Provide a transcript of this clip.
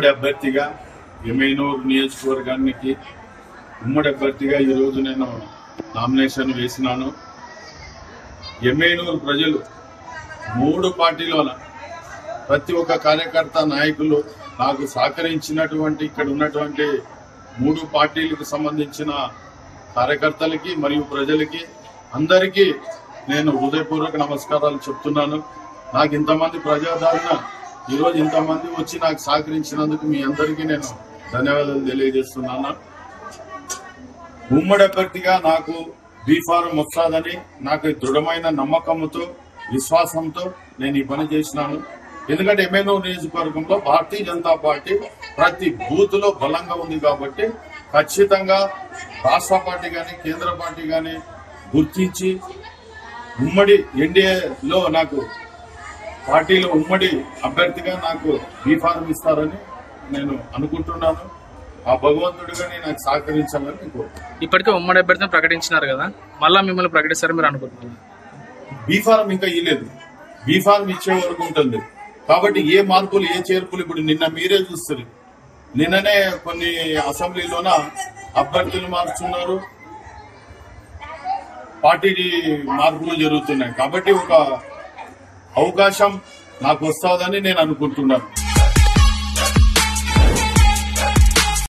ఉమ్మడి అభ్యర్థిగా ఎమ్మెనూరు నియోజకవర్గానికి ఉమ్మడి అభ్యర్థిగా ఈరోజు నేను నామినేషన్ వేసినాను. ఎమ్మెనూరు ప్రజలు 3 పార్టీలోన ప్రతి ఒక్క కార్యకర్త నాయకులు నాకు సహకరించినటువంటి ఇక్కడ ఉన్నటువంటి 3 పార్టీలకు సంబంధించిన కార్యకర్తలకి మరియు ప్రజలకి అందరికీ నేను హృదయపూర్వక నమస్కారాలు చెప్తున్నాను. నాకు ఇంతమంది ప్రజాదరణ ఈరోజు ఇంతమంది వచ్చి నాకు సహకరించినందుకు మీ అందరికీ నేను ధన్యవాదాలు తెలియజేస్తున్నాను. ఉమ్మడి అభ్యర్థిగా నాకు బీఫారం వస్తాదని నాకు దృఢమైన నమ్మకంతో విశ్వాసంతో నేను ఈ పని చేసినాను. ఎందుకంటే ఎమ్మెనూరు నియోజకవర్గంలో భారతీయ జనతా పార్టీ ప్రతి బూత్ లో బలంగా ఉంది కాబట్టి ఖచ్చితంగా రాష్ట్ర పార్టీ కానీ కేంద్ర పార్టీ కానీ గుర్తించి ఉమ్మడి ఎన్డీఏలో నాకు పార్టీలో ఉమ్మడి అభ్యర్థిగా నాకు బీఫారం ఇస్తారని నేను అనుకుంటున్నాను. ఆ భగవంతుడిగా నాకు సహకరించాలని ఇప్పటికే ఉమ్మడి అభ్యర్థిని ప్రకటించినారు కదా, మళ్ళా మిమ్మల్ని ప్రకటిస్తారని మీరు అనుకుంటున్నారు? బీఫారం ఇంకా ఇవ్వలేదు, బీఫారం ఇచ్చే వరకు ఉంటుంది కాబట్టి ఏ మార్పులు ఏ చేర్పులు ఇప్పుడు నిన్న మీరే చూస్తారు. నిన్ననే కొన్ని అసెంబ్లీలోన అభ్యర్థులు మార్చున్నారు, పార్టీ మార్పులు జరుగుతున్నాయి కాబట్టి ఒక అవకాశం నాకు వస్తుందని నేను అనుకుంటున్నాను.